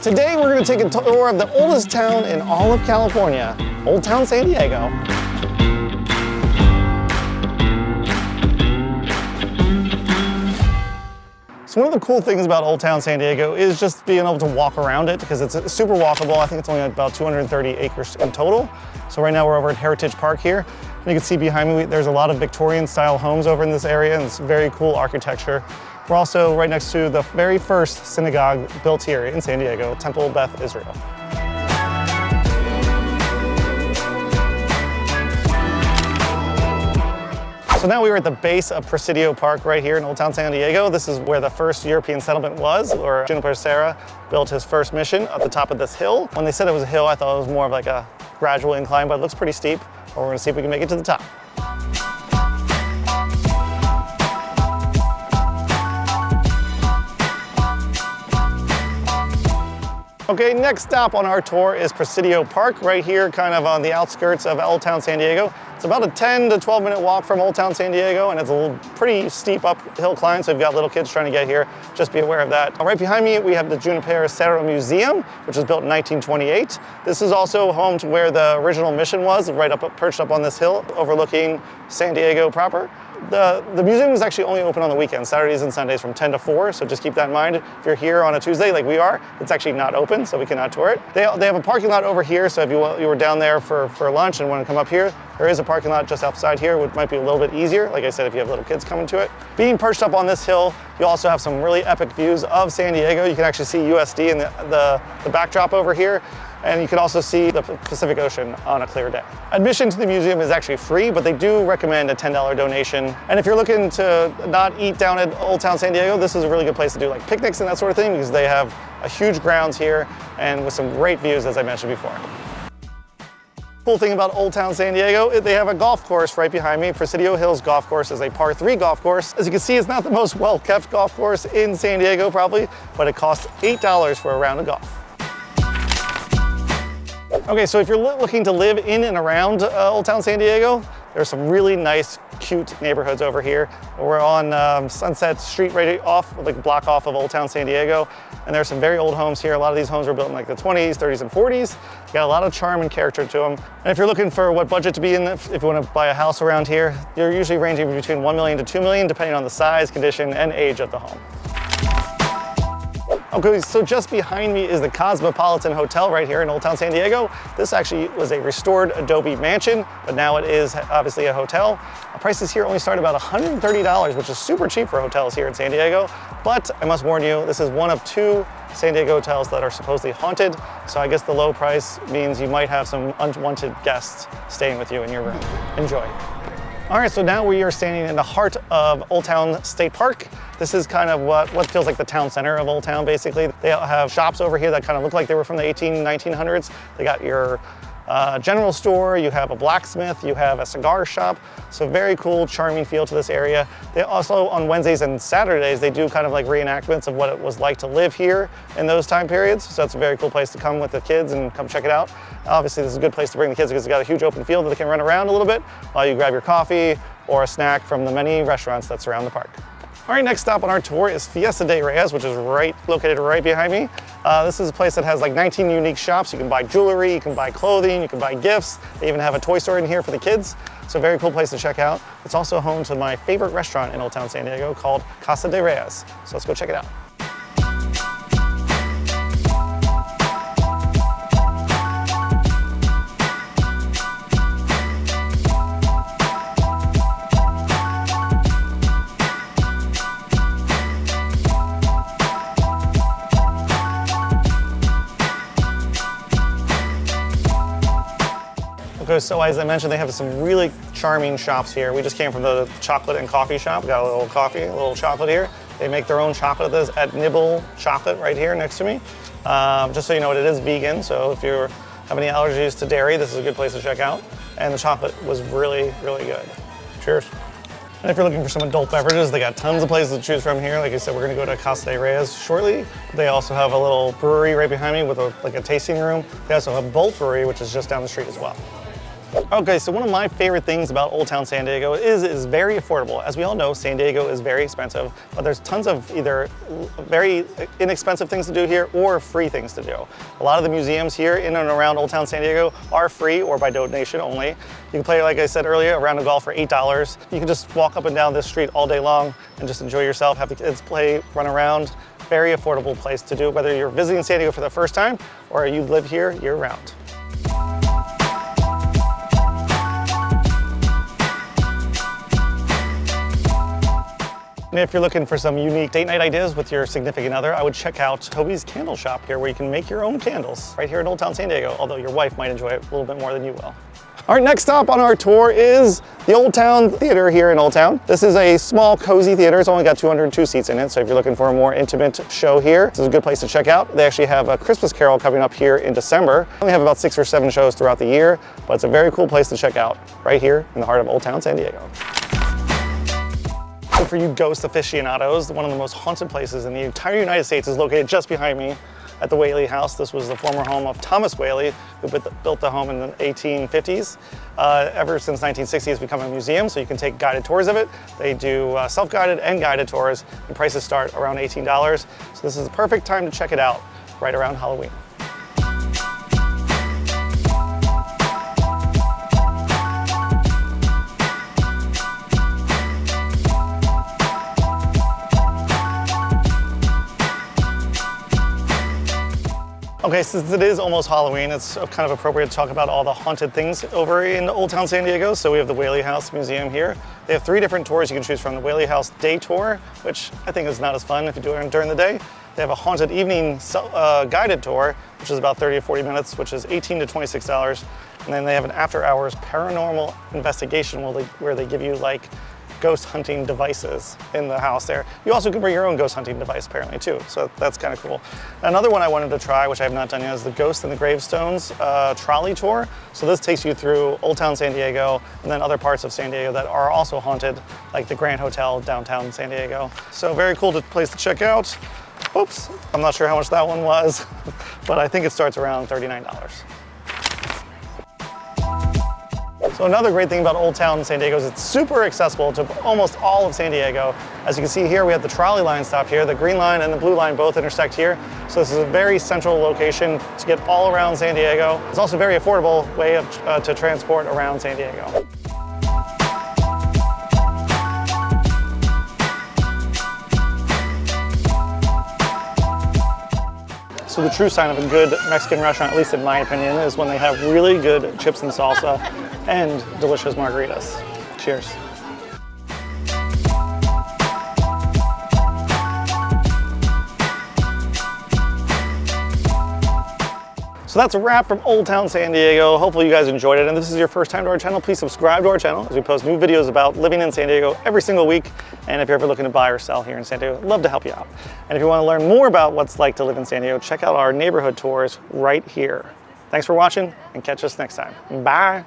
Today we're going to take a tour of the oldest town in all of California, Oldtown San Diego. So one of the cool things about Oldtown San Diego is just being able to walk around it because it's super walkable. I think it's only about 230 acres in total. So right now we're over at Heritage Park here. And you can see behind me, there's a lot of Victorian style homes over in this area, and it's very cool architecture. We're also right next to the very first synagogue built here in San Diego, Temple Beth Israel. So now we are at the base of Presidio Park right here in Oldtown San Diego. This is where the first European settlement was, where Juniper Serra built his first mission at the top of this hill. When they said it was a hill, I thought it was more of like a gradual incline, but it looks pretty steep. But we're gonna see if we can make it to the top. Okay, next stop on our tour is Presidio Park, right here kind of on the outskirts of Oldtown San Diego. It's about a 10 to 12 minute walk from Oldtown San Diego, and it's a little pretty steep uphill climb, so if you've got little kids trying to get here, just be aware of that. Right behind me, we have the Juniper Serra Museum, which was built in 1928. This is also home to where the original mission was, right up perched up on this hill, overlooking San Diego proper. The museum is actually only open on the weekends, Saturdays and Sundays from 10 to 4, so just keep that in mind. If you're here on a Tuesday like we are, it's actually not open, so we cannot tour it. They have a parking lot over here, so if you were down there for lunch and want to come up here, there is a parking lot just outside here, which might be a little bit easier, like I said, if you have little kids coming to it. Being perched up on this hill, you also have some really epic views of San Diego. You can actually see USD in the backdrop over here. And you can also see the Pacific Ocean on a clear day. Admission to the museum is actually free, but they do recommend a $10 donation. And if you're looking to not eat down at Oldtown San Diego, this is a really good place to do like picnics and that sort of thing, because they have a huge grounds here and with some great views, as I mentioned before. Cool thing about Oldtown San Diego, they have a golf course right behind me. Presidio Hills Golf Course is a par 3 golf course. As you can see, it's not the most well-kept golf course in San Diego probably, but it costs $8 for a round of golf. Okay, so if you're looking to live in and around Oldtown San Diego, there's some really nice, cute neighborhoods over here. We're on Sunset Street right off, like a block off of Oldtown San Diego. And there's some very old homes here. A lot of these homes were built in like the 20s, 30s, and 40s. You got a lot of charm and character to them. And if you're looking for what budget to be in, if you want to buy a house around here, you're usually ranging between $1 million to $2 million, depending on the size, condition, and age of the home. Okay, so just behind me is the Cosmopolitan Hotel right here in Oldtown San Diego. This actually was a restored adobe mansion, but now it is obviously a hotel. Prices here only start about $130, which is super cheap for hotels here in San Diego. But I must warn you, this is one of 2 San Diego hotels that are supposedly haunted. So I guess the low price means you might have some unwanted guests staying with you in your room. Enjoy. All right, so now we are standing in the heart of Oldtown State Park. This is kind of what feels like the town center of Old Town, basically. They have shops over here that kind of look like they were from the 1900s. They got your general store, you have a blacksmith, you have a cigar shop. So very cool, charming feel to this area. They also, on Wednesdays and Saturdays, they do kind of like reenactments of what it was like to live here in those time periods. So that's a very cool place to come with the kids and come check it out. Obviously, this is a good place to bring the kids because it's got a huge open field that they can run around a little bit while you grab your coffee or a snack from the many restaurants that surround the park. All right, next stop on our tour is Fiesta de Reyes, which is located right behind me. This is a place that has like 19 unique shops. You can buy jewelry, you can buy clothing, you can buy gifts. They even have a toy store in here for the kids. So very cool place to check out. It's also home to my favorite restaurant in Oldtown San Diego called Casa de Reyes. So let's go check it out. Okay, so as I mentioned, they have some really charming shops here. We just came from the chocolate and coffee shop. We got a little coffee, a little chocolate here. They make their own chocolate at Nibble Chocolate right here next to me. Just so you know, it is vegan, so if you have any allergies to dairy, this is a good place to check out. And the chocolate was really, really good. Cheers. And if you're looking for some adult beverages, they got tons of places to choose from here. Like I said, we're gonna go to Casa de Reyes shortly. They also have a little brewery right behind me with like a tasting room. They also have Bolt Brewery, which is just down the street as well. Okay, so one of my favorite things about Old Town San Diego is very affordable. As we all know, San Diego is very expensive, but there's tons of either very inexpensive things to do here or free things to do. A lot of the museums here in and around Old Town San Diego are free or by donation only. You can play, like I said earlier, a round of golf for $8. You can just walk up and down this street all day long and just enjoy yourself, have the kids play, run around. Very affordable place to do, whether you're visiting San Diego for the first time or you live here year-round. And if you're looking for some unique date night ideas with your significant other, I would check out Toby's Candle Shop here, where you can make your own candles right here in Old Town San Diego, although your wife might enjoy it a little bit more than you will. Our next stop on our tour is the Oldtown Theater here in Old Town. This is a small, cozy theater. It's only got 202 seats in it, so if you're looking for a more intimate show here, this is a good place to check out. They actually have a Christmas Carol coming up here in December. They only have about 6 or 7 shows throughout the year, but it's a very cool place to check out right here in the heart of Old Town San Diego. So for you ghost aficionados, one of the most haunted places in the entire United States is located just behind me at the Whaley House. This was the former home of Thomas Whaley, who built the home in the 1850s. Ever since 1960, it's become a museum, so you can take guided tours of it. They do self-guided and guided tours, and prices start around $18. So this is the perfect time to check it out, right around Halloween. Okay, since it is almost Halloween, it's kind of appropriate to talk about all the haunted things over in Old Town San Diego. So we have the Whaley House Museum here. They have 3 different tours you can choose from. The Whaley House Day Tour, which I think is not as fun if you do it during the day. They have a haunted evening guided tour, which is about 30 to 40 minutes, which is $18 to $26. And then they have an after hours paranormal investigation where they give you like ghost hunting devices in the house there. You also can bring your own ghost hunting device apparently too, so that's kind of cool. Another one I wanted to try, which I have not done yet, is the Ghost and the Gravestones trolley tour. So this takes you through Old Town San Diego and then other parts of San Diego that are also haunted, like the Grand Hotel downtown San Diego. So very cool place to check out. Oops, I'm not sure how much that one was, but I think it starts around $39. So another great thing about Old Town San Diego is it's super accessible to almost all of San Diego. As you can see here, we have the Trolley Line stop here. The green line and the blue line both intersect here. So this is a very central location to get all around San Diego. It's also a very affordable way to transport around San Diego. So the true sign of a good Mexican restaurant, at least in my opinion, is when they have really good chips and salsa and delicious margaritas. Cheers. So that's a wrap from Old Town San Diego. Hopefully you guys enjoyed it. And if this is your first time to our channel, please subscribe to our channel as we post new videos about living in San Diego every single week. And if you're ever looking to buy or sell here in San Diego, I'd love to help you out. And if you want to learn more about what's like to live in San Diego, check out our neighborhood tours right here. Thanks for watching and catch us next time. Bye.